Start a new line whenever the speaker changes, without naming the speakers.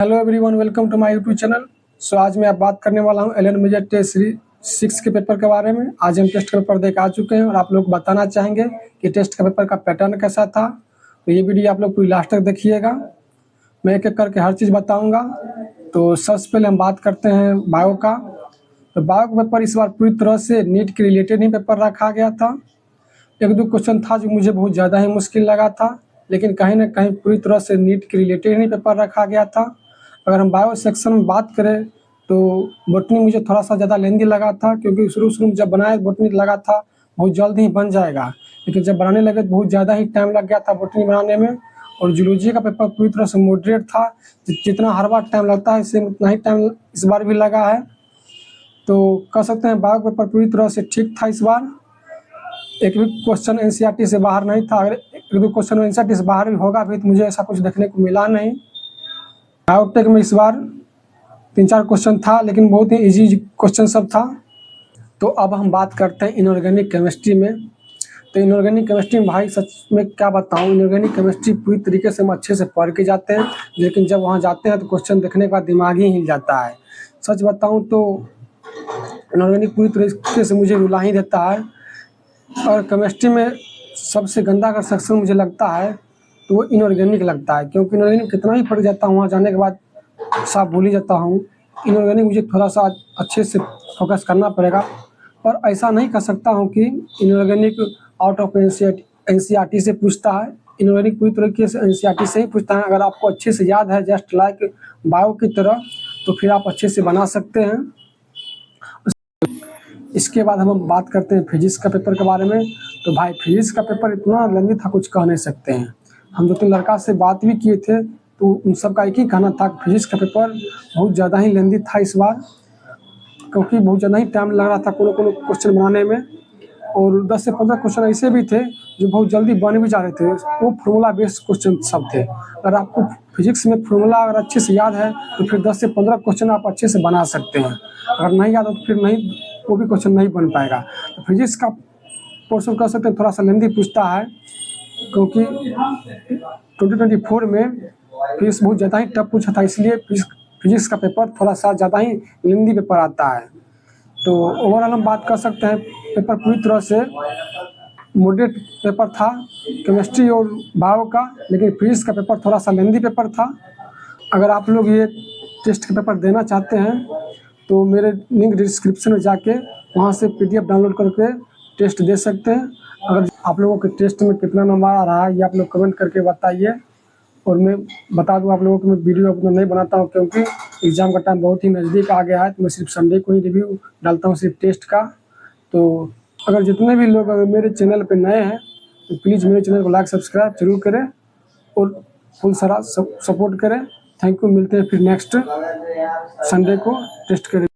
Hello everyone, welcome to my YouTube channel. आज मैं बात करने वाला हूं एलन मेजर टेस्ट सीरीज 6 के पेपर के बारे में। आज हम टेस्ट का पेपर देख आ चुके हैं और आप लोग बताना चाहेंगे कि टेस्ट का पेपर का पैटर्न कैसा था। तो ये वीडियो आप लोग पूरी लास्ट तक देखिएगा, मैं एक एक करके हर चीज़ बताऊँगा। तो सबसे पहले हम बात करते हैं बायो का। तो बायो का पेपर इस बार पूरी तरह से नीट के रिलेटेड ही पेपर रखा गया था। एक दो क्वेश्चन था जो मुझे बहुत ज़्यादा ही मुश्किल लगा था, लेकिन कहीं ना कहीं पूरी तरह से नीट के रिलेटेड ही पेपर रखा गया था। अगर हम बायो सेक्शन में बात करें तो बॉटनी मुझे थोड़ा सा ज़्यादा लेंदी लगा था, क्योंकि शुरू में जब बनाया बॉटनी लगा था बहुत जल्द ही बन जाएगा, लेकिन जब बनाने लगे तो बहुत ज़्यादा ही टाइम लग गया था बॉटनी बनाने में। और जूलॉजी का पेपर पूरी तरह से मॉडरेट था, जितना हर बार टाइम लगता है इससे उतना ही टाइम इस बार भी लगा है। तो कह सकते हैं बायो पेपर पूरी तरह से ठीक था इस बार। एक भी क्वेश्चन एनसीईआरटी से बाहर नहीं था। अगर एक भी क्वेश्चन एनसीईआरटी से बाहर भी होगा भी तो मुझे ऐसा कुछ देखने को मिला नहीं। बायोटेक में इस बार 3-4 क्वेश्चन था, लेकिन बहुत ही इजी क्वेश्चन सब था। तो अब हम बात करते हैं इनऑर्गेनिक केमिस्ट्री में। तो इनऑर्गेनिक केमिस्ट्री में भाई सच में क्या बताऊं, इनऑर्गेनिक केमिस्ट्री पूरी तरीके से हम अच्छे से पढ़ के जाते हैं, लेकिन जब वहाँ जाते हैं तो क्वेश्चन देखने के बाद दिमाग ही हिल जाता है। सच बताऊँ तो इनऑर्गेनिक पूरी तरीके से मुझे रुला ही देता है। और केमिस्ट्री में सबसे गंदा अगर सेक्शन मुझे लगता है तो वो इनऑर्गेनिक लगता है, क्योंकि इनऑर्गेनिक कितना ही पढ़ जाता हूँ वहाँ जाने के बाद साफ भूल ही जाता हूँ। इनऑर्गेनिक मुझे थोड़ा सा अच्छे से फोकस करना पड़ेगा, पर ऐसा नहीं कर सकता हूँ कि इनऑर्गेनिक आउट ऑफ एनसीईआरटी से पूछता है। इनऑर्गेनिक पूरी तरीके से एनसीईआरटी से ही पूछता है। अगर आपको अच्छे से याद है जस्ट लाइक बायो की तरह, तो फिर आप अच्छे से बना सकते हैं। इसके बाद हम बात करते हैं फिजिक्स का पेपर के बारे में। तो भाई फिजिक्स का पेपर इतना लेंदी था कुछ कह नहीं सकते हैं। हम 2-3 लड़का से बात भी किए थे तो उन सब का एक ही कहना था कि फिजिक्स का पेपर बहुत ज़्यादा ही लेंदी था इस बार, क्योंकि बहुत ज़्यादा ही टाइम लग रहा था कोनो क्वेश्चन बनाने में। और 10 से 15 क्वेश्चन ऐसे भी थे जो बहुत जल्दी बन भी जा रहे थे, वो फार्मूला बेस्ड क्वेश्चन सब थे। अगर आपको फिजिक्स में फार्मूला अगर अच्छे से याद है तो फिर 10 से 15 क्वेश्चन आप अच्छे से बना सकते हैं। अगर नहीं याद हो तो फिर नहीं, वो भी क्वेश्चन नहीं बन पाएगा। तो फिजिक्स का पोर्शन कह सकते हैं थोड़ा सा लेंदी पूछता है, क्योंकि 2024 में फिजिक्स बहुत ज़्यादा ही टफ पूछा था, इसलिए फिजिक्स का पेपर थोड़ा सा ज़्यादा ही लेंदी पेपर आता है। तो ओवरऑल हम बात कर सकते हैं पेपर पूरी तरह से मॉडरेट पेपर था केमिस्ट्री और बायो का, लेकिन फिजिक्स का पेपर थोड़ा सा लेंदी पेपर था। अगर आप लोग ये टेस्ट का पेपर देना चाहते हैं तो मेरे लिंक डिस्क्रिप्शन में जाके वहाँ से PDF डाउनलोड करके टेस्ट दे सकते हैं। अगर आप लोगों के टेस्ट में कितना नंबर आ रहा है ये आप लोग कमेंट करके बताइए। और मैं बता दूं आप लोगों को, मैं वीडियो अपना नहीं बनाता हूं क्योंकि एग्ज़ाम का टाइम बहुत ही नज़दीक आ गया है। तो मैं सिर्फ संडे को ही रिव्यू डालता हूं सिर्फ टेस्ट का। तो अगर जितने भी लोग अगर मेरे चैनल पे नए हैं तो प्लीज़ मेरे चैनल को लाइक सब्सक्राइब जरूर करें और फुल सारा सपोर्ट करें। Thank you. मिलते हैं फिर नेक्स्ट संडे को टेस्ट करें।